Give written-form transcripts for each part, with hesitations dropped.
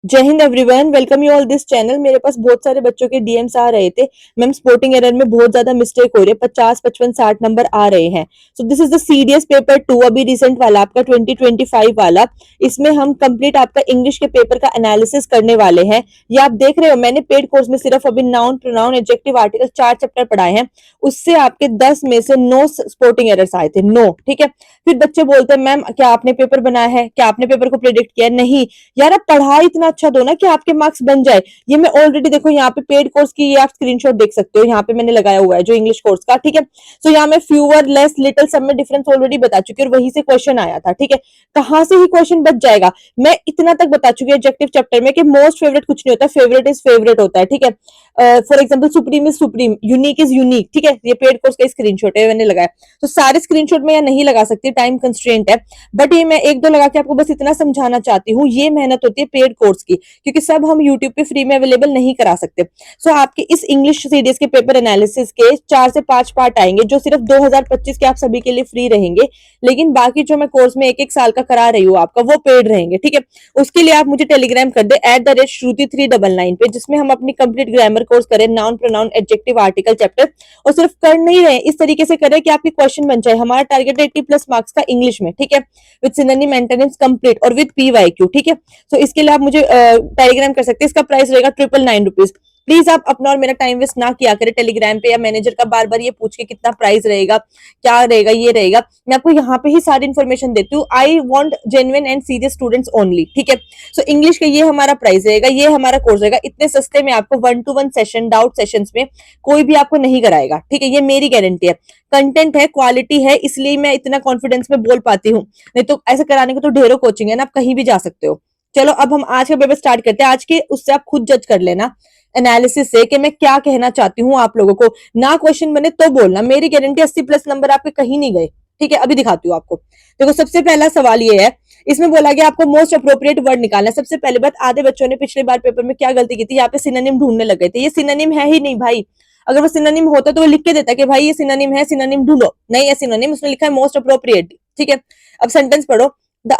जय Hind everyone, welcome you all this channel. मेरे पास बहुत सारे बच्चों के डीएम्स आ रहे थे। मैम स्पोर्टिंग एरर में बहुत ज्यादा मिस्टेक हो रही है, 50 55 60 नंबर आ रहे हैं। So this is the CDS paper 2, अभी रिसेंट वाला आपका 2025 वाला। इसमें हम कंप्लीट आपका इंग्लिश के पेपर का एनालिसिस करने वाले हैं। ये आप देख रहे हो, मैंने पेड कोर्स में सिर्फ अभी noun pronoun adjective article 4 chapter पढ़ाए हैं। उससे आपके 10 में से 9 स्पोर्टिंग एरर्स आए थे, 9। ठीक है, फिर बच्चे बोलते हैं मैम क्या आपने पेपर बनाया है, क्या आपने पेपर को प्रेडिक्ट किया है? नहीं यार, आप पढ़ा इतना अच्छा दो ना कि आपके मार्क्स बन जाए। ये मैं ऑलरेडी देखो यहाँ पे पेड कोर्स की ये आप स्क्रीनशॉट देख सकते हो, यहाँ पे मैंने लगाया हुआ है जो इंग्लिश कोर्स का। ठीक है, सो यहाँ में फ्यूअर लेस लिटिल सब में डिफरेंस ऑलरेडी बता चुकी हूँ और वहीं से क्वेश्चन आया था। ठीक है, कहाँ से ही क्वेश्चन बच जाएगा। मैं इतना तक बता चुकी हूँ ऑब्जेक्टिव चैप्टर में कि मोस्ट फेवरेट कुछ नहीं होता, फेवरेट इज फेवरेट होता है। ठीक है, for example supreme is supreme, unique is unique. ठीक है, ये पेड कोर्स का स्क्रीनशॉट है, मैंने लगाया। तो सारे स्क्रीनशॉट में यहाँ नहीं लगा सकती, टाइम कंस्ट्रेंट है, बट ये मैं एक दो लगा के आपको बस इतना समझाना चाहती हूँ। ये मेहनत होती है पेड कोर्स की, क्योंकि सब हम यूट्यूब पे फ्री में अवेलेबल नहीं करा सकते। सो आपके इस इंग्लिश सीरीज के पेपर एनालिसिस के 4 से 5 पार्ट आएंगे, जो सिर्फ 2025 के आप सभी के लिए फ्री रहेंगे। लेकिन बाकी जो मैं कोर्स में 1 1 साल का करा रही हूँ आपका, वो पेड रहेंगे। ठीक है, उसके लिए आप मुझे टेलीग्राम कर दे @Shruti399 पे, जिसमें हम अपनी कंप्लीट ग्रामर कोर्स करें, noun pronoun adjective article chapter. और सिर्फ कर नहीं रहे, इस तरीके से करें कि आपके क्वेश्चन बन जाए। हमारा टारगेट है 80+ मार्क्स का इंग्लिश में। ठीक है, विद सिनोनिम मेंटेनेंस कंप्लीट और विद PYQ। ठीक है, सो इसके लिए आप मुझे टेलीग्राम कर सकते हैं। इसका प्राइस रहेगा 999 रुपीज। प्लीज आप अपना और मेरा टाइम वेस्ट ना किया करें टेलीग्राम पे या मैनेजर का बार बार ये पूछ के कितना प्राइस रहेगा, क्या रहेगा, ये रहेगा। मैं आपको यहाँ पे ही सारी इन्फॉर्मेशन देती हूँ। I want genuine and serious students only. ठीक है, सो इंग्लिश का ये हमारा प्राइस रहेगा, ये हमारा कोर्स रहेगा। इतने सस्ते में आपको 1-to-1 सेशन, डाउट सेशंस में कोई भी आपको नहीं कराएगा। ठीक है, ये मेरी गारंटी है। कंटेंट है, क्वालिटी है, इसलिए मैं इतना कॉन्फिडेंस में बोल पाती हूँ। नहीं तो ऐसे कराने को तो ढेरों कोचिंग है ना, आप कहीं भी जा सकते हो। चलो अब हम आज का पेपर स्टार्ट करते हैं। आज के उससे आप खुद जज कर लेना एनालिसिस से कि मैं क्या कहना चाहती हूँ आप लोगों को। ना क्वेश्चन बने तो बोलना, मेरी गारंटी 80+ नंबर आपके कहीं नहीं गए। ठीक है, अभी दिखाती हूँ आपको। देखो सबसे पहला सवाल ये है, इसमें बोला गया आपको मोस्ट अप्रोप्रिएट वर्ड निकालना है। सबसे पहले बात, आधे बच्चों ने पिछले बार पेपर में क्या गलती की थी, यहाँ पे सिनोनिम ढूंढने लग गए थे। ये सिनोनिम है ही नहीं भाई। अगर वो सिनोनिम होता तो वो लिख के देता कि भाई ये सिनोनिम है, सिनोनिम ढूंढो। नहीं है सिनोनिम, उसने लिखा है मोस्ट अप्रोप्रिएट। ठीक है, अब सेंटेंस पढ़ो। The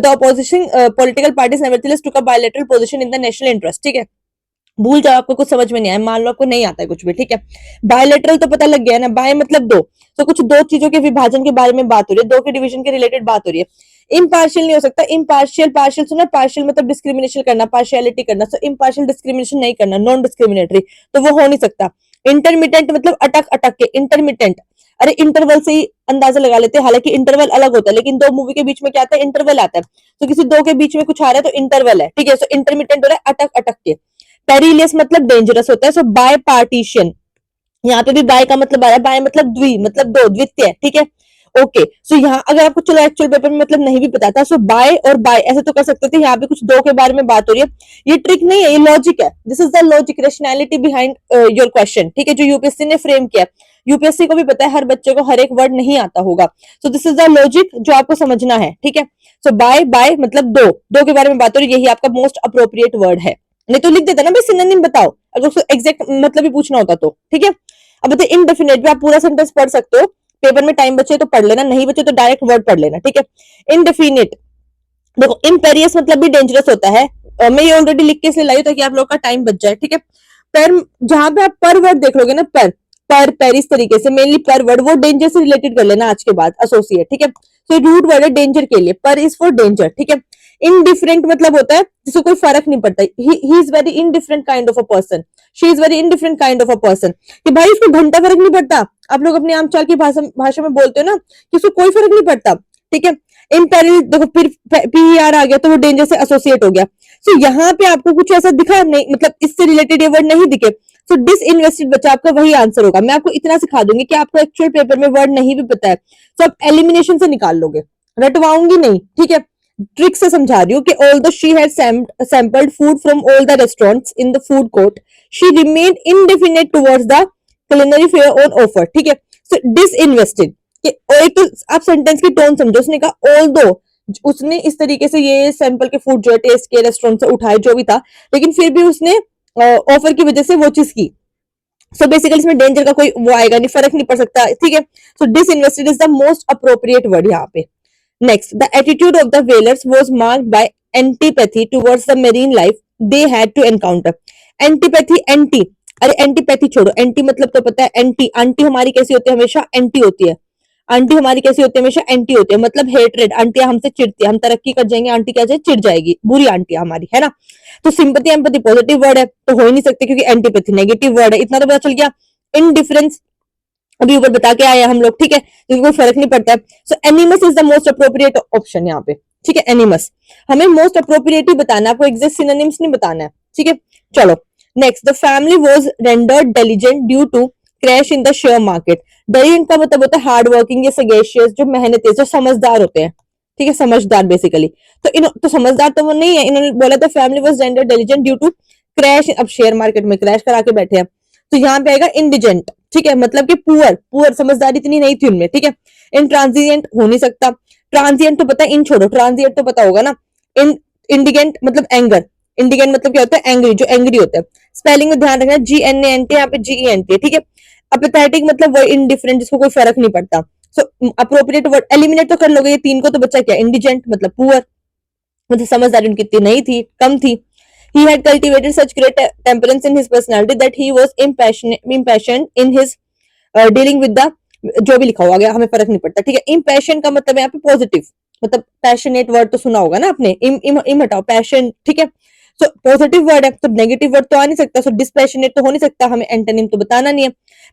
opposition political parties nevertheless took a bilateral position in the national interest। ठीक है, भूल जाओ, आपको कुछ समझ में नहीं आया, मान लो आपको नहीं आता है कुछ भी। ठीक है, बायलेटरल तो पता लग गया ना, बाय मतलब दो। तो कुछ दो चीजों के विभाजन के बारे में बात हो रही है, दो के डिवीजन के रिलेटेड बात हो रही है। इम्पार्शियल नहीं हो सकता, इम्पार्शियल पार्शियल सुना, पार्शियल मतलब डिस्क्रिमिनेशन करना, पार्शियलिटी करना। सो इम्पार्शियल डिस्क्रिमिनेशन नहीं करना, नॉन डिस्क्रिमिनेटरी, तो वो हो नहीं सकता। इंटरमीडिएट मतलब अटक अटक के, इंटरमीडिएट। अरे इंटरवल से ही अंदाजा लगा लेते हैं, हालांकि इंटरवल अलग होता है, लेकिन दो मूवी के बीच में क्या आता है, इंटरवल आता है। तो किसी दो के बीच में कुछ आ रहा है तो इंटरवल है। ठीक है, सो इंटरमीडिएट हो रहा है अटक अटक के। पेरिलियस मतलब डेंजरस होता है। सो बाय पार्टीशन, यहाँ पे भी बाय का मतलब आ रहा है, बाय मतलब द्वि, मतलब दो, द्वितीय। ठीक है, ओके। सो यहाँ अगर आपको चलो एक्चुअल पेपर में मतलब नहीं भी पता था, सो बाय और बाय ऐसे तो कर सकते थे। यहाँ पे कुछ दो के बारे में बात हो रही है, ये ट्रिक नहीं है, ये लॉजिक है। This is the logic, rationality behind your question. ठीक है, जो यूपीएससी ने फ्रेम किया। यूपीएससी को भी पता है हर बच्चे को हर एक वर्ड नहीं आता होगा। So this is the logic जो आपको समझना है। ठीक है, सो बाय बाय मतलब दो, दो के बारे में बात हो रही है, यही आपका मोस्ट अप्रोप्रिएट वर्ड है। नहीं तो लिख देता ना भाई सिनोनिम बताओ, अगर उसको एग्जैक्ट मतलब भी पूछना होता तो। ठीक है, अब बताइए इनडेफिनेट भी आप पूरा सेंटेंस पढ़ सकते हो, पेपर में टाइम बचे तो पढ़ लेना, नहीं बचे तो डायरेक्ट वर्ड पढ़ लेना। ठीक है, इनडेफिनेट देखो, इम्पेरियस मतलब भी डेंजरस होता है। मैं ये ऑलरेडी लिख के इसलिए लाई ताकि आप लोग का टाइम बच जाए। ठीक है, पर जहां पे आप पर वर्ड देख लोगे ना, पर इस तरीके से मेनली पर वर्ड, वो डेंजर से रिलेटेड कर लेना आज के बाद, एसोसिएट। ठीक है, तो रूट वर्ड है डेंजर के लिए, पर इज फॉर डेंजर। ठीक है, इनडिफरेंट मतलब होता है जिसको कोई फर्क नहीं पड़ता, he is very indifferent kind of a person, she is very indifferent kind of a person. कि भाई उसको घंटा फर्क नहीं पड़ता, आप लोग अपनी आमचाल की भाषा में बोलते हो ना कि उसको कोई फर्क नहीं पड़ता। ठीक है, इम्पेरिल देखो, फिर PER आ गया तो वो डेंजर से एसोसिएट हो गया। सो यहाँ पे आपको कुछ ऐसा दिखा नहीं, मतलब इससे रिलेटेड ये वर्ड नहीं दिखे, सो डिसइन्वेस्टेड बच्चा आपका वही आंसर होगा। मैं आपको इतना सिखा दूंगी कि आपको एक्चुअल पेपर में वर्ड नहीं भी पता है तो आप एलिमिनेशन से निकाल लोगे, रटवाऊंगी नहीं। ठीक है, ट्रिक से समझा रही हूँ कि although she had sampled food from all the restaurants in the food court, she remained indefinite towards the culinary fair on offer. ठीक है, सो डिसइन्वेस्टेड, और एक तो आप सेंटेंस की टोन समझो, उसने कहा ऑल्दो, उसने इस तरीके से ये सैंपल के फूड जो है टेस्ट के रेस्टोरेंट से उठाए जो भी था, लेकिन फिर भी उसने ऑफर की वजह से वो चीज की। सो बेसिकली इसमें डेंजर का कोई वो आएगा नहीं, फर्क नहीं पड़ सकता। ठीक है, so disinvested is the most appropriate word यहाँ पे। Next, the attitude of the whalers was marked by antipathy towards the marine life they had to encounter. Antipathy, anti, अरे एंटीपैथी छोड़ो, एंटी मतलब तो पता है, एंटी, आंटी हमारी कैसी होती है, हमेशा एंटी होती है। आंटी हमारी कैसी होती है, हमेशा एंटी होती है, मतलब हेटरेड, आंटियां हमसे चिढ़ती है, हम तरक्की कर जाएंगे, आंटी क्या चिढ़ जाएगी, बुरी आंटी हमारी, है ना। तो सिंपैथी एम्पैथी पॉजिटिव वर्ड है, तो हो ही नहीं सकते, क्योंकि एंटीपैथी नेगेटिव वर्ड है, इतना तो पता चल गया। इनडिफरेंस अभी ऊपर बता के आए हम लोग, ठीक है, तो कोई फर्क नहीं पड़ता है। So animus is the most appropriate option यहाँ पे, ठीक है, एनिमस। हमें मोस्ट अप्रोप्रिएट ही बताना है, आपको एग्जैक्ट सिनोनिम्स नहीं बताना है, ठीक है। चलो next, the family was rendered diligent due to crash in the share market. Diligent का मतलब होता है हार्ड वर्किंग या सगेशियस, जो मेहनती, जो समझदार होते हैं, ठीक है, समझदार बेसिकली। तो समझदार तो वो नहीं है, इन्होंने बोला था family was rendered diligent due to crash, अब शेयर मार्केट में क्रैश करा के बैठे हैं, तो यहाँ पे आएगा इंडिजेंट, ठीक है, मतलब कि पुअर, पुअर समझदारी इतनी नहीं थी उनमें, ठीक है। इंट्रांसिएंट हो नहीं सकता, ट्रांसिएंट तो पता है, इन छोड़ो, ट्रांसिएंट तो पता होगा ना। इन इंडिगेंट मतलब एंगर, इंडिगेंट मतलब क्या होता है, एंग्री, जो एंग्री होता है। स्पेलिंग में ध्यान रखना, GNANT यहाँ पे GENT, ठीक है। अपेथेटिक मतलब वो इनडिफरेंट, जिसको कोई फर्क नहीं पड़ता। सो अप्रोप्रिएट वर्ड एलिमिनेट तो कर लोगे ये तीन को, तो बच्चा क्या, इंडिजेंट मतलब पुअर, मतलब समझदारी उनकी इतनी नहीं थी, कम थी। He had cultivated such great temperance in his personality that he was impassioned in his dealing with the, जो भी लिखा हुआ गया हमें फर्क नहीं पड़ता, ठीक है। impassion का मतलब यहाँ पे पॉजिटिव, मतलब पैशनेट वर्ड तो सुना होगा ना आपने, इम हटाओ पैशन, ठीक है। सो पॉजिटिव वर्ड है, तो नेगेटिव वर्ड तो आ नहीं सकता, सो डिसपैशनेट तो हो नहीं सकता, हमें एंटोनिम तो बताना नहीं है।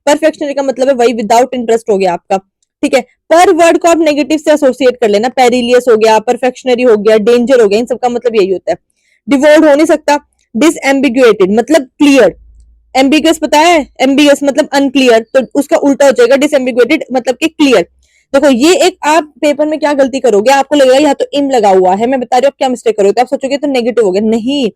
परफेक्शनरी का मतलब है वही विदाउट इंटरेस्ट हो गया आपका, ठीक है। पर वर्ड को आप नेगेटिव से एसोसिएट कर लेना, पेरिलियस हो गया, परफेक्शनरी हो गया, डेंजर हो गया, इन सबका मतलब यही होता है। डिवोल्ड हो नहीं सकता। डिसएम्बिगुएटेड मतलब क्लियर, एम्बिगस पता है, एम्बिगस मतलब अनक्लियर, तो उसका उल्टा हो जाएगा डिसएम्बिगुएटेड मतलब कि क्लियर। देखो ये एक, आप पेपर में क्या गलती करोगे, आपको लगेगा यहाँ तो इम लगा हुआ है, मैं बता रही हूँ आप क्या मिस्टेक करोगे, तो आप सोचोगे तो नेगेटिव हो गया, नहीं,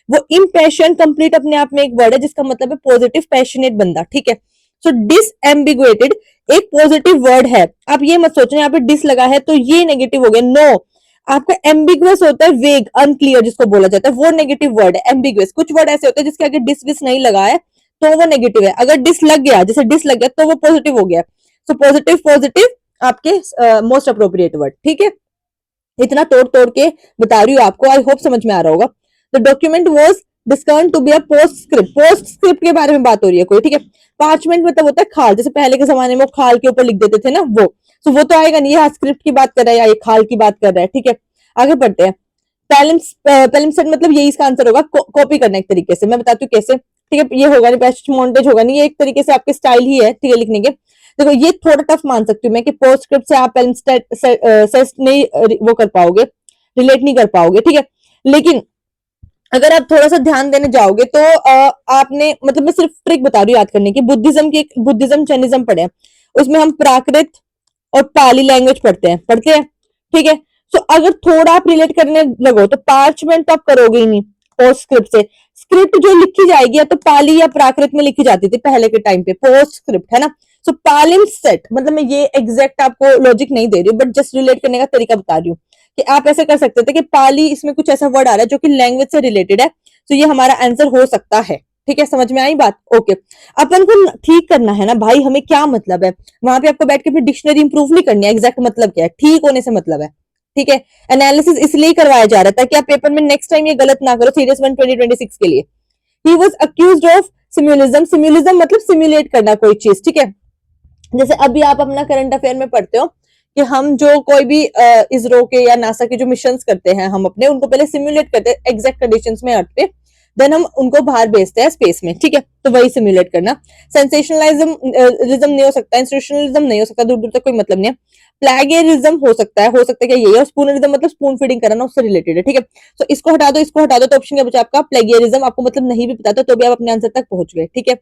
वो इम्पैशन कंप्लीट अपने आप में एक वर्ड है जिसका मतलब है पॉजिटिव पैशनेट बंदा, ठीक है। सो डिसएम्बिगुएटेड एक पॉजिटिव वर्ड है, आप ये मत सोचना यहाँ पे डिस लगा है तो ये नेगेटिव हो गया, नो। आपका एम्बिगुअस होता है वेग, अनक्लियर जिसको बोला जाता है, वो नेगेटिव वर्ड है एम्बिगुअस। कुछ वर्ड ऐसे होते हैं जिसके आगे डिस विस नहीं लगा है तो वो नेगेटिव है, अगर डिस लग गया, जैसे डिस लग गया तो वो पॉजिटिव हो गया। सो पॉजिटिव पॉजिटिव आपके मोस्ट अप्रोप्रिएट वर्ड, ठीक है। इतना तोड़ तोड़ के बता रही हूँ आपको, आई होप समझ में आ रहा होगा। The document was discovered to be a postscript, postscript के बारे में बात हो रही है कोई, ठीक है। पार्चमेंट मतलब होता है खाल, जैसे पहले के जमाने में खाल के ऊपर लिख देते थे ना, वो, तो वो तो आएगा नहीं, ये स्क्रिप्ट की बात कर रहा है या ये खाल की बात कर रहा है, ठीक है। आगे बढ़ते हैं। पैलिम्सेट मतलब यही इसका आंसर होगा, कॉपी करना एक तरीके से, मैं बताती हूँ कैसे, ठीक है। ये होगा नहीं, पैसेज मोन्टेज होगा नहीं, ये एक तरीके से आपके स्टाइल ही है, ठीक है, लिखने के। देखो ये थोड़ा टफ मान सकती हूँ मैं कि पोस्ट स्क्रिप्ट से आप पैलिम्सेट नहीं वो कर पाओगे, रिलेट नहीं कर पाओगे, ठीक है। लेकिन अगर आप थोड़ा सा ध्यान देने जाओगे तो आपने, मतलब मैं सिर्फ ट्रिक बता रही हूँ याद करने की, बुद्धिज्म की, बुद्धिज्म जैनिज्म पढ़े हैं, उसमें हम प्राकृत और पाली लैंग्वेज पढ़ते हैं, ठीक है। सो अगर थोड़ा आप रिलेट करने लगो तो पार्चमेंट तो आप करोगे ही नहीं पोस्ट स्क्रिप्ट से, स्क्रिप्ट जो लिखी जाएगी या तो पाली या प्राकृत में लिखी जाती थी पहले के टाइम पे, पोस्ट स्क्रिप्ट, है ना। सो पालिम सेट मतलब मैं ये एग्जैक्ट आपको लॉजिक नहीं दे रही हूँ, बट जस्ट रिलेट करने का तरीका बता रही हूँ कि आप ऐसे कर सकते थे कि पाली, इसमें कुछ ऐसा वर्ड आ रहा है जो कि लैंग्वेज से रिलेटेड है, तो ये हमारा आंसर हो सकता है, ठीक है। समझ में आई बात, ओके। अपन को ठीक करना है ना भाई, हमें क्या मतलब है, वहां पे आपको बैठ के फिर डिक्शनरी इंप्रूव नहीं करनी है, एग्जैक्ट मतलब क्या है, ठीक होने से मतलब है, ठीक है। एनालिसिस इसलिए करवाया जा रहा था कि आप पेपर में नेक्स्ट टाइम ये गलत ना करो, सीरियस 1 2026 के लिए। ही वॉज अक्यूज ऑफ सिम्युलिज्म, सिम्युलिज्म मतलब सिम्युलेट करना कोई चीज, ठीक है। जैसे अभी आप अपना करंट अफेयर में पढ़ते हो कि हम जो कोई भी इसरो के या नासा के जो मिशन करते हैं, हम अपने उनको पहले सिम्युलेट करते हैं एग्जैक्ट कंडीशंस में अर्थ पे, देन हम उनको बाहर भेजते हैं स्पेस में, ठीक है। तो वही सिम्युलेट करना। सेंसेशनलिज्म नहीं हो सकता, इंस्टीट्यूशनलिज्म नहीं हो सकता, दूर दूर तक कोई मतलब नहीं है। प्लेगियरिज्म हो सकता है क्या यही है। स्पूनरिज्म मतलब स्पून फीडिंग करना, उससे रिलेटेड है, ठीक है। तो इसको हटा दो, इसको हटा दो, तो ऑप्शन क्या बचा आपका, प्लेगियरिज्म। आपको मतलब नहीं भी पता था तो भी आप अपने आंसर तक पहुंच गए, ठीक है।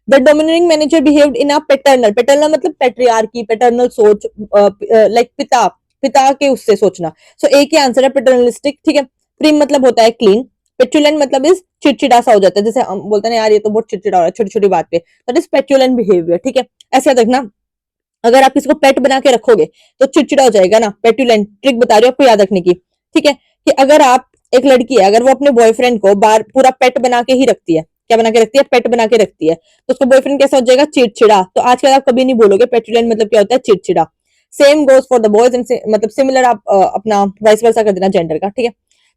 The dominating manager behaved in a paternal, paternal मतलब पैट्रियार्की, पैटर्नल सोच, लाइक पिता, पिता के उससे सोचना। सो एक ही आंसर है पैटर्नलिस्टिक, ठीक है। प्रीम मतलब होता है क्लीन, पेचुलेंट मतलब इस चिड़चिड़ा सा हो जाता है, जैसे हम बोलते हैं यार ये तो बहुत चिड़चिड़ा हो रहा है छोटी छोटी बात पे, दैट इज पेचुलेंट बिहेवियर, ठीक है। ऐसे याद रखना, अगर आप किसी को पेट बना के रखोगे तो चिड़चिड़ा हो जाएगा ना, पेटुलेंट। ट्रिक बता रही हूँ आपको याद रखने की, ठीक है। कि अगर आप, एक लड़की है, अगर वो अपने बॉयफ्रेंड को बार पूरा पेट बना के ही रखती है, क्या बना के रखती है, पेट बना के रखती है, तो उसका बॉयफ्रेंड कैसा हो जाएगा, चिड़चिड़ा। तो आजकल आप कभी नहीं बोलोगे पेटुलेंट मतलब क्या होता है, चिड़चिड़ा। Same goes for the boys and मतलब सिमिलर आप अपना वाइस वर्सा कर देना जेंडर का, ठीक है।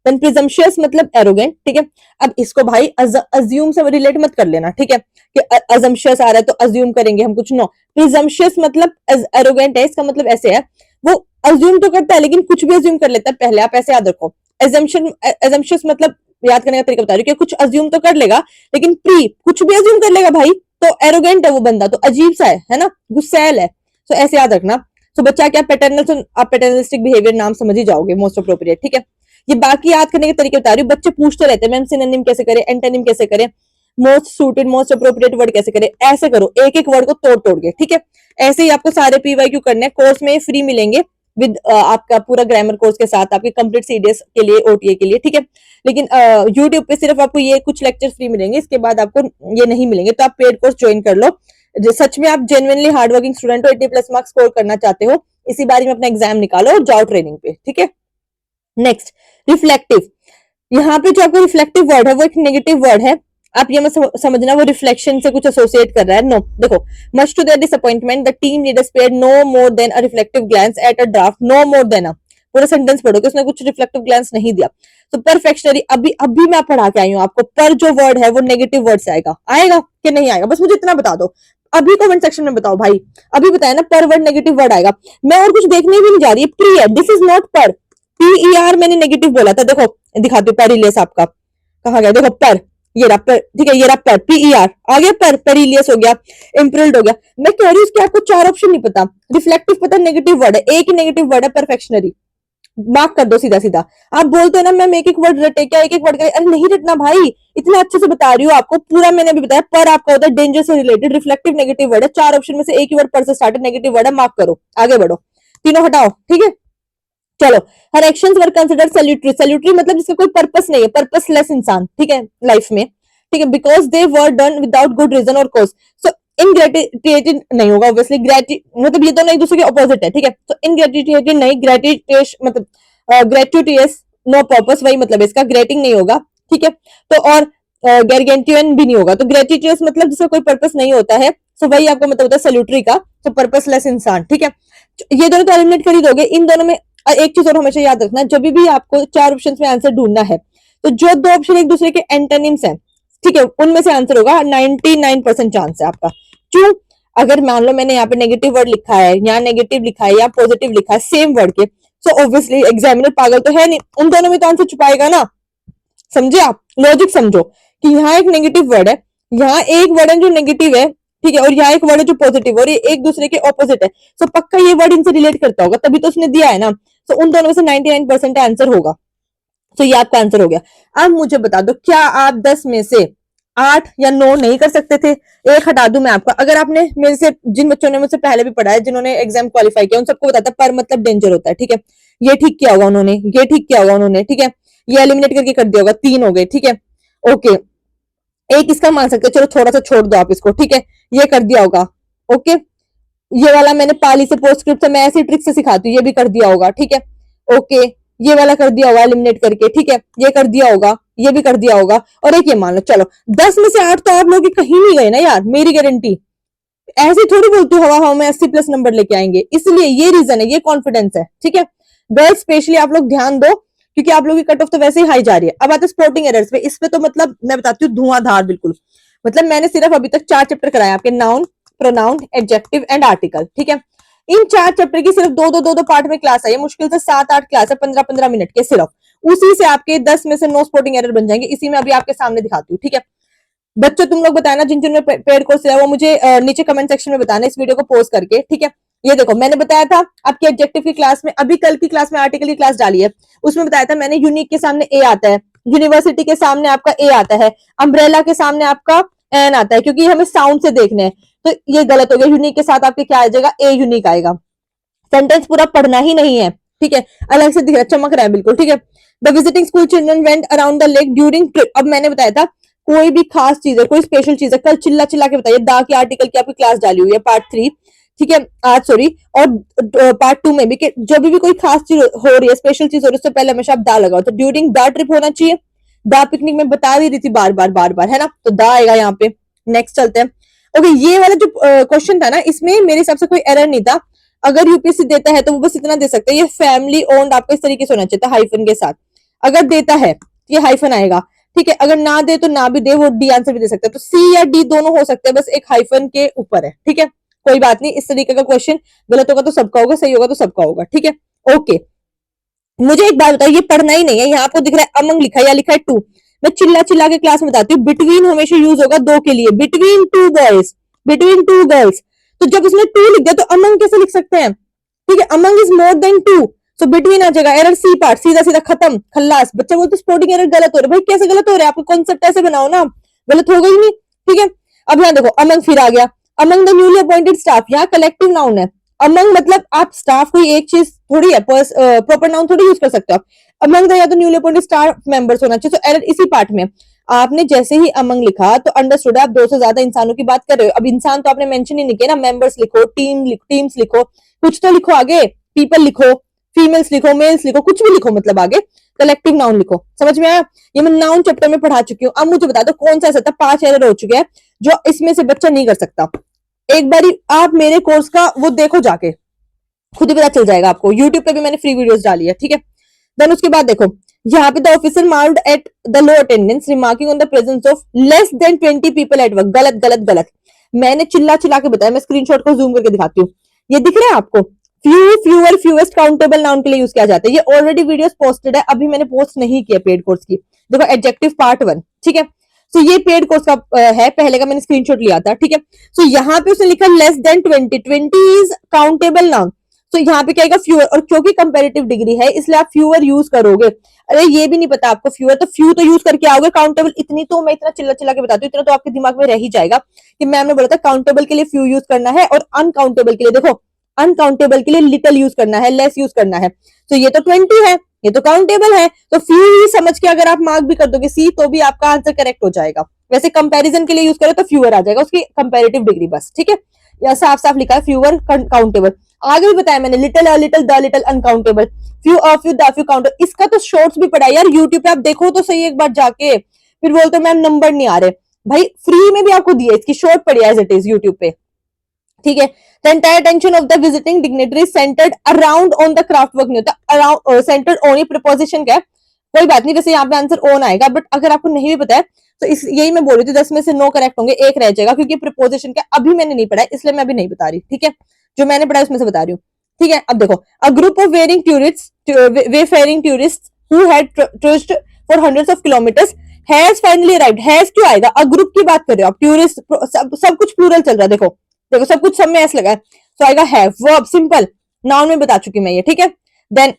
देन प्रिजम्पशियस मतलब एरोगेंट, ठीक है। अब इसको भाई अज्यूम से रिलेट मत कर लेना, ठीक है, कि अजम्पशियस आ रहा है तो अज्यूम करेंगे हम कुछ, नो। प्रिजम्पशियस मतलब एरोगेंट है, इसका मतलब ऐसे है, वो अज्यूम तो करता है लेकिन कुछ भी अज्यूम कर लेता है पहले, आप ऐसे याद रखो। एजम्पशियस मतलब याद करने का तरीका बता रही हूँ कि कुछ अज्यूम तो कर लेगा लेकिन प्री कुछ भी अज्यूम कर लेगा भाई, तो एरोगेंट है वो बंदा, तो अजीब सा है ना, गुस्सैल है। तो ऐसे याद रखना। तो बच्चा क्या पैटर्नल, आप पैटर्नलिस्टिक बिहेवियर नाम समझ ही जाओगे, मोस्ट अप्रोप्रिएट, ठीक है। ये बाकी याद करने के तरीके बता रही हूँ, बच्चे पूछते रहते हैं मैम सिनोनिम कैसे करें, एंटोनिम कैसे करें, most suited most appropriate word कैसे करें, ऐसे करो एक एक वर्ड को तोड़ तोड़ के, ठीक है। ऐसे ही आपको सारे पीवाईक्यू करने हैं, कोर्स में फ्री मिलेंगे विद आपका पूरा ग्रामर कोर्स के साथ, आपके कंप्लीट सीडीएस के लिए, ओटीए के लिए, ठीक है। लेकिन यूट्यूब पे सिर्फ आपको ये कुछ लेक्चर फ्री मिलेंगे, इसके बाद आपको ये नहीं मिलेंगे, तो आप पेड कोर्स ज्वाइन कर लो। जो सच में आप जेन्युइनली हार्ड वर्किंग स्टूडेंट हो, 80+ मार्क्स स्कोर करना चाहते हो, इसी बारी में अपना एग्जाम निकालो और जाओ ट्रेनिंग पे, ठीक है। Next, reflective. यहाँ पे जो आपको रिफ्लेक्टिव वर्ड है वो एक नेगेटिव वर्ड है, आप ये मत समझना वो रिफ्लेक्शन से कुछ एसोसिएट कर रहा है, नो। देखो, much to their disappointment the team leader spared no more than a reflective glance at a draft, no more than a, पूरा सेंटेंस पढ़ो कि उसने कुछ रिफ्लेक्टिव ग्लांस नहीं दिया। तो परफेक्शनरी, अभी अभी मैं पढ़ा के आई हूँ आपको, पर जो वर्ड है वो नेगेटिव वर्ड से आएगा, आएगा कि नहीं आएगा, बस मुझे इतना बता दो, अभी कमेंट सेक्शन में बताओ भाई, अभी बताया ना, पर वर्ड नेगेटिव वर्ड आएगा। मैं और कुछ देखने भी नहीं जा रही, प्री है, दिस इज नॉट पर, पीईआर मैंने नेगेटिव बोला था, देखो दिखाती हूँ, पेरिलियस आपका कहा गया, देखो पर, ये रहा पर, ठीक है, ये रहा पर, पीईआर आ गया, पर पेरिलियस हो गया, इम्प्रिल्ड हो गया। मैं कह रही हूँ इसके आपको 4 ऑप्शन नहीं पता, रिफ्लेक्टिव पता, नेगेटिव वर्ड है, एक ही नेगेटिव वर्ड है, परफेक्शनरी, मार्क कर दो सीधा सीधा। आप बोलते हो ना मैम एक एक वर्ड रटे क्या, एक एक वर्ड, अरे नहीं रटना भाई, इतना अच्छे से बता रही हूँ आपको, पूरा मैंने अभी बताया। पर आपका होता है डेंजर से रिलेटेड, रिफ्लेक्टिव नेगेटिव वर्ड है, 4 ऑप्शन में से एक ही वर्ड पर से स्टार्ट है, नेगेटिव वर्ड है, मार्क करो, आगे बढ़ो, तीनों हटाओ, ठीक है। चलो, हर एक्शंस वर कंसिडर सैल्यूटरी, सैल्यूटरी मतलब जिसका कोई पर्पस नहीं है, पर्पसलेस इंसान, ठीक है, लाइफ में, ठीक है, because they were done without good reason और कॉज। सो इनग्रेटिट्यूटेड नहीं होगा ऑब्वियसली, मतलब ये दोनों एक दूसरे के ऑपोजिट है, ठीक है। तो इनग्रेटिट्यूटेड नहीं, ग्रेटिटेश मतलब ग्रेट्यूटियस, नो पर्पस, वही मतलब इसका, ग्रेटिंग नहीं होगा, ठीक है। तो और गैरगेंटियन भी नहीं होगा, तो ग्रेटिटियस मतलब जिसका कोई पर्पस नहीं होता है, तो वही आपको मतलब होता है सैल्यूटरी का, तो पर्पसलेस इंसान, ठीक है। ये दोनों तो एलिमिनेट कर ही दोगे, इन दोनों में एक चीज और हमेशा याद रखना, जब भी आपको 4 ऑप्शंस में आंसर ढूंढना है, तो जो 2 ऑप्शन एक दूसरे के एंटोनिम्स हैं, ठीक है, उनमें से आंसर होगा, 99% चांस है आपका। क्यों? अगर मान लो मैंने यहाँ पे नेगेटिव वर्ड लिखा है, यहाँ नेगेटिव लिखा है या पॉजिटिव लिखा है सेम वर्ड के, सो ऑब्वियसली एग्जामिनर पागल तो है नहीं, उन दोनों में तो आंसर छुपाएगा ना, समझे आप, लॉजिक समझो कि यहाँ एक नेगेटिव वर्ड है, यहाँ एक वर्ड है जो नेगेटिव है, ठीक है, और यहाँ एक वर्ड है जो पॉजिटिव, और ये एक दूसरे के ऑपोजिट है, तो पक्का ये वर्ड इनसे रिलेट करता होगा, तभी तो उसने दिया है ना। तो उन दोनों में से 99% आंसर होगा, तो ये आपका आंसर हो गया। अब मुझे बता दो, क्या आप 10 में से 8 या 9 नहीं कर सकते थे? एक हटा दूं मैं आपका, अगर आपने मेरे से, जिन बच्चों ने मुझसे पहले भी पढ़ा है, जिन्होंने एग्जाम क्वालिफाई किया, उन सबको बताता पर मतलब डेंजर होता है, ठीक है। ये ठीक किया होगा उन्होंने, ये ठीक किया होगा उन्होंने, ठीक है, ये एलिमिनेट करके कर दिया होगा, 3 हो गए, ठीक है, ओके। एक इसका मान सकते हो, चलो थोड़ा सा छोड़ दो आप इसको, ठीक है, ये कर दिया होगा, ओके। ये वाला मैंने पाली से पोस्टस्क्रिप्ट से मैं ऐसी ट्रिक से सिखाती हूँ, ये भी कर दिया होगा, ठीक है, ओके। ये वाला कर दिया होगा एलिमिनेट करके, ठीक है, ये कर दिया होगा, ये भी कर दिया होगा, और एक ये मान लो, चलो 10 में से 8 तो आप लोग कहीं नहीं गए ना यार, मेरी गारंटी, ऐसे थोड़ी बोलती हूँ हवा हवा में 80+ नंबर लेके आएंगे, इसलिए ये रीजन है, ये कॉन्फिडेंस है, ठीक है। गर्ल्स स्पेशली आप लोग ध्यान दो, क्योंकि आप लोग की कट ऑफ तो वैसे ही हाई जा रही है। अब आते स्पोर्टिंग एरर्स पे, इस पे तो मतलब मैं बताती हूँ धुआंधार बिल्कुल, मतलब मैंने सिर्फ अभी तक 4 चैप्टर कराए आपके, noun, pronoun, adjective and article, ठीक है। इन 4 चैप्टर की सिर्फ दो पार्ट में क्लास है, मुश्किल से 7-8 क्लास है, 15-15 मिनट के सिर्फ, उसी से आपके 10 में से 9 स्पोर्टिंग एरर बन जाएंगे, इसी में अभी आपके सामने दिखाती हूँ, ठीक है। बच्चों तुम लोग बताना जिन जिन में पेड कोर्स है, वो मुझे नीचे कमेंट सेक्शन में बताना, इस वीडियो को पोस्ट करके, ठीक है। ये देखो मैंने बताया था आपके एडजेक्टिव की क्लास में, अभी कल की क्लास में आर्टिकल की क्लास डाली है, उसमें बताया था मैंने, यूनिक के सामने ए आता है, यूनिवर्सिटी के सामने आपका ए आता है, अम्ब्रेला के सामने आपका एन आता है, क्योंकि हमें साउंड से देखने हैं, तो ये गलत हो गया, यूनिक के साथ आपके क्या आ जाएगा, ए यूनिक आएगा। सेंटेंस पूरा पढ़ना ही नहीं है, ठीक है, अलग से दिख रहा, चमक रहा है बिल्कुल, ठीक है। The visiting school children went around the lake during trip, अब मैंने बताया था कोई भी खास चीज है, कोई स्पेशल चीज है, कल चिल्ला चिल्ला के बताइए, दा की आर्टिकल की आपकी क्लास डाली हुई है पार्ट 3, ठीक है, आज सॉरी, और पार्ट 2 में भी जब भी कोई खास चीज हो रही है, स्पेशल चीज हो रही है, उससे पहले हमेशा आप दा लगाओ, तो ड्यूरिंग दा ट्रिप होना चाहिए, दा पिकनिक में बता भी रही थी बार बार, है ना, तो दा आएगा यहाँ पे। नेक्स्ट चलते हैं, ओके। ये वाला जो क्वेश्चन था ना, इसमें मेरे हिसाब से कोई एरर नहीं था, अगर यूपीएससी देता है तो वो बस इतना दे सकता है, ये फैमिली ओन्ड आपका इस तरीके से होना चाहिए था हाइफन के साथ। अगर देता है ये हाइफन आएगा, ठीक है। अगर ना दे तो ना भी दे, वो डी आंसर भी दे सकता है। तो सी या डी दोनों हो सकते हैं, बस एक हाइफन के ऊपर है, ठीक है। कोई बात नहीं, इस तरीके का क्वेश्चन गलत होगा तो सबका होगा, सही होगा तो सबका होगा, ठीक है। ओके, मुझे एक बात बताओ, ये पढ़ना ही नहीं है, यहाँ आपको दिख रहा है अमंग लिखा है या लिखा है टू। मैं चिल्ला चिल्ला के क्लास में बताती हूँ, बिटवीन हमेशा यूज होगा दो के लिए, between two boys, between two girls. तो जब उसने टू लिख दिया तो अमंग कैसे लिख सकते हैं, ठीक है। Among is more than two, so between आ जाएगा। एरर सी पार्ट, सीधा सीधा खत्म, खल्लास। बच्चे बोलते स्पोर्टिंग एरर गलत हो रहा है, भाई कैसे गलत हो रहा है, आपको कॉन्सेप्ट ऐसे बनाओ ना, गलत होगा ही नहीं, ठीक है। अब यहाँ देखो अमंग फिर आ गया, among the newly appointed staff, यहाँ कलेक्टिव नाउन है। अमंग मतलब आप स्टाफ कोई एक चीज थोड़ी है, प्रॉपर नाउन थोड़ी यूज कर सकते हो आप। अमंग द या तो न्यूली अपॉइंटेड स्टाफ मेंबर्स होना चाहिए, तो एरर इसी पार्ट में। आपने जैसे ही अमंग लिखा तो अंडरस्टूड आप दो से ज्यादा इंसानों की बात कर रहे हो। अब इंसान तो आपने मेंशन ही नहीं किया ना, मेंबर्स लिखो, टीम्स लिखो, कुछ तो लिखो आगे, पीपल लिखो, फीमेल्स लिखो, मेल्स लिखो, कुछ भी लिखो, मतलब आगे कलेक्टिव नाउन लिखो। समझ में आया? ये मैं नाउन चैप्टर में पढ़ा चुकी हूँ। अब मुझे बता दो कौन सा ऐसा था, 5 एरर हो चुके हैं जो इसमें से बच्चा नहीं कर सकता। एक बारी आप मेरे कोर्स का वो देखो जाके, खुद ही पता चल जाएगा आपको। यूट्यूब पे भी मैंने फ्री वीडियोस डाली है, ठीक है। देन उसके बाद देखो यहाँ पे, the officer marked at the low attendance remarking on the presence of less than 20 people at work. गलत गलत गलत, मैंने चिल्ला चिल्ला के बताया। मैं स्क्रीनशॉट को जूम करके दिखाती हूँ, ये दिख रहा है आपको, few, fewer, fewest countable noun के लिए यूज किया जाता है। ये ऑलरेडी वीडियोस पोस्टेड है, अभी मैंने पोस्ट नहीं किया पेड कोर्स की। देखो एडजेक्टिव पार्ट 1, ठीक है। तो ये पेड कोर्स का है, पहले का मैंने स्क्रीनशॉट लिया था, ठीक है। तो यहाँ पे उसने लिखा less than 20 is countable noun. तो यहाँ पे क्या आएगा, फ्यूअर। और क्योंकि कंपैरेटिव डिग्री है इसलिए आप फ्यूअर यूज करोगे। अरे ये भी नहीं पता आपको फ्यूअर, तो फ्यू तो यूज करके आओगे। काउंटेबल इतनी तो मैं इतना चिल्ला चिल्ला के बताती हूँ, इतना तो आपके दिमाग में रह ही जाएगा कि मैम ने बोला था काउंटेबल के लिए फ्यू यूज करना है, और अनकाउंटेबल के लिए देखो, अनकाउंटेबल के लिए लिटिल यूज करना है, लेस यूज करना है। तो ये तो 20 है, ये तो काउंटेबल है, तो फ्यू ही समझ के अगर आप मार्क भी कर दोगे सी, तो भी आपका आंसर करेक्ट हो जाएगा। वैसे कंपैरिजन के लिए यूज करो तो फ्यूअर आ जाएगा, उसकी कंपैरेटिव डिग्री बस, ठीक है। या साफ साफ लिखा है फ्यूअर काउंटेबल। आगे भी बताया मैंने, little a little, the little uncountable, few of few the few countable. इसका तो शॉर्ट्स भी पढ़ा है यार यूट्यूब पे, आप देखो तो सही एक बार जाके, फिर बोलते हो मैम नंबर नहीं आ रहे। भाई फ्री में भी आपको दिया, इसकी शॉर्ट पड़ी है एज इट इज यूट्यूब पे, ठीक है। The entire attention of the visiting dignitary centered around on the craft work नहीं होता, around centered on he preposition क्या है, कोई बात नहीं, वैसे यहाँ पे आंसर ऑन आएगा, बट अगर आपको नहीं भी पता है तो इस यही मैं बोल रही थी 10 में से 9 करेक्ट होंगे, एक रह जाएगा, क्योंकि प्रिपोजिशन क्या अभी मैंने नहीं पढ़ा है, इसलिए मैं अभी नहीं बता रही, ठीक है। जो मैंने पढ़ा है उसमें से बता रही हूँ, ठीक है। अब देखो, a group of wearing tourist, wayfaring tourist who had trust for hundreds of kilometers has finally arrived. Has क्यों आएगा, अ ग्रुप की बात कर रहे हो आप, टूरिस्ट सब कुछ प्लूरल चल रहा है, देखो देखो सब कुछ सब में एस लगा है, तो आएगा हैव, वर्ब सिंपल, नाउन में बता चुकी मैं ये, ठीक है। देन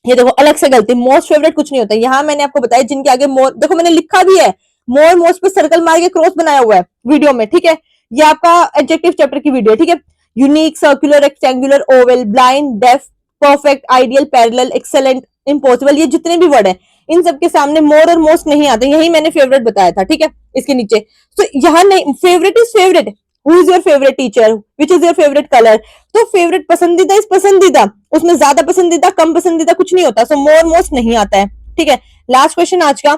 ये देखो अलग से गलती, मोस्ट फेवरेट कुछ नहीं होता, यहाँ मैंने आपको बताया जिनके आगे मोर, देखो मैंने लिखा भी है, मोर मोस्ट पे सर्कल मार के क्रॉस बनाया हुआ है वीडियो में, ठीक है। ये आपका एडजेक्टिव चैप्टर की वीडियो है, ठीक है। Unique, circular, rectangular, oval, blind, deaf, perfect, ideal, parallel, excellent, impossible, ये जितने भी वर्ड है इन सबके सामने मोर और मोस्ट नहीं आते, यही मैंने फेवरेट बताया था, ठीक है, इसके नीचे। तो यहाँ नहीं, favourite is favourite, who is your favourite teacher, which is your favourite colour, तो फेवरेट पसंदीदा इज पसंदीदा, उसमें ज्यादा पसंदीदा कम पसंदीदा कुछ नहीं होता, सो मोर मोस्ट नहीं आता है, ठीक है। लास्ट क्वेश्चन आज का,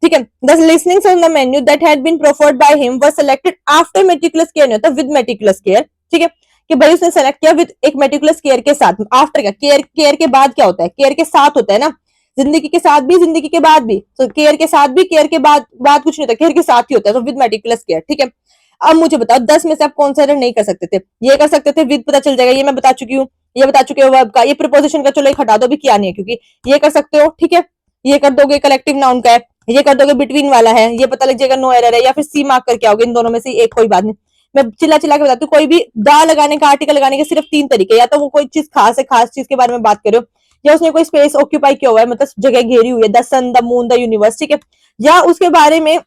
ठीक है। The listenings on the menu that had been preferred by him were selected after meticulous care, नहीं होता विद मेटिकुलस केयर, ठीक है, कि भाई उसने सेलेक्ट किया विद एक मेटिकुलस केयर के साथ। आफ्टर का केयर, केयर के बाद क्या होता है, केयर के साथ होता है ना, जिंदगी के साथ भी जिंदगी के बाद भी, तो केयर के साथ भी, केयर के बाद बाद कुछ नहीं होता, केयर के साथ ही होता है, तो विद मेटिकुलस केयर, ठीक है। अब मुझे बताओ 10 में से आप कौन सा एरर नहीं कर सकते थे, ये कर सकते थे विद, पता चल जाएगा, ये मैं बता चुकी हूँ, ये बता चुके हो वर्ब का, ये प्रीपोजिशन का चलो एक हटा दो, भी किया नहीं है क्योंकि ये कर सकते हो, ठीक है। ये कर दोगे कलेक्टिव नाउन का है, ये कर दोगे बिटवीन वाला है, ये पता लग जाएगा नो एरर है, या फिर सी मार्क करके आओगे, इन दोनों में से एक, कोई बात नहीं। मैं चिल्ला चिल्ला के बताती हूँ, कोई भी दा लगाने का, आर्टिकल लगाने के सिर्फ 3 तरीके, या तो वो कोई चीज खास है, खास चीज के बारे में बात करो, या उसने कोई स्पेस ऑक्यूपाई किया हुआ है, मतलब जगह घेरी हुई है, the sun, the moon, the universe, ठीक है, या उसके बारे में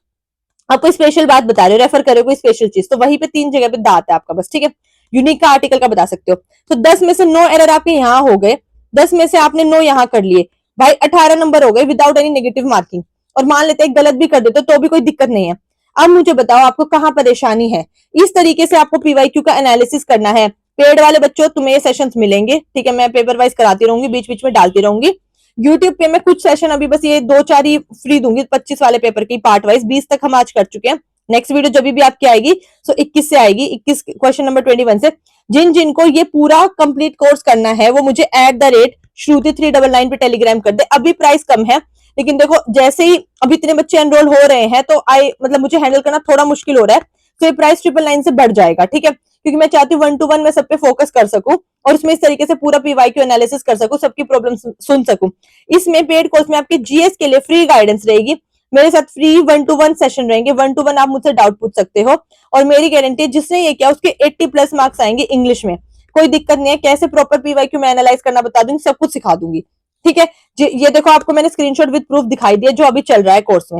आप कोई स्पेशल बात बता रहे हो, रेफर करो कोई स्पेशल चीज, तो वहीं पे 3 जगह पे दात है आपका बस, ठीक है। यूनिक का, आर्टिकल का बता सकते हो। तो 10 में से 9 एरर आपके यहाँ हो गए, 10 में से आपने 9 यहाँ कर लिए, भाई 18 नंबर हो गए विदाउट एनी नेगेटिव मार्किंग। और मान लेते हैं गलत भी कर देते तो भी कोई दिक्कत नहीं है। अब मुझे बताओ आपको कहाँ परेशानी है। इस तरीके से आपको पीवाईक्यू का एनालिसिस करना है। पेड वाले बच्चों तुम्हें ये सेशंस मिलेंगे, ठीक है, मैं पेपर वाइज कराती रहूंगी, बीच बीच में डालती रहूंगी। यूट्यूब पे मैं कुछ सेशन अभी बस ये 2-4 ही फ्री दूंगी, 25 वाले पेपर की पार्ट वाइज, 20 तक हम आज कर चुके हैं। नेक्स्ट वीडियो जब भी आपकी आएगी, सो 21 से आएगी, 21 क्वेश्चन नंबर 21 से। जिन जिनको ये पूरा कंप्लीट कोर्स करना है वो मुझे @Shruti399 पे टेलीग्राम कर दे। अभी प्राइस कम है, लेकिन देखो जैसे ही अभी इतने बच्चे एनरोल हो रहे हैं तो मतलब मुझे हैंडल करना थोड़ा मुश्किल हो रहा है, तो ये प्राइस 999 से बढ़ जाएगा, ठीक है, क्योंकि मैं चाहती हूँ 1 to 1 में सब पे फोकस कर सकूं और उसमें इस तरीके से पूरा PYQ एनालिसिस कर सकूं, सबकी प्रॉब्लम सुन सकूं। इसमें पेड कोर्स में आपके जीएस के लिए फ्री गाइडेंस रहेगी, मेरे साथ फ्री 1 to 1 सेशन रहेंगे, 1 to 1 आप मुझसे डाउट पूछ सकते हो और मेरी गारंटी है जिसने ये किया उसके 80+ मार्क्स आएंगे इंग्लिश में। कोई दिक्कत नहीं है, कैसे प्रॉपर PYQ में एनालाइज करना बता दूंगी, सब कुछ सिखा दूंगी, ठीक है। ये देखो आपको मैंने स्क्रीनशॉट विद प्रूफ दिखाई दिया जो अभी चल रहा है कोर्स में।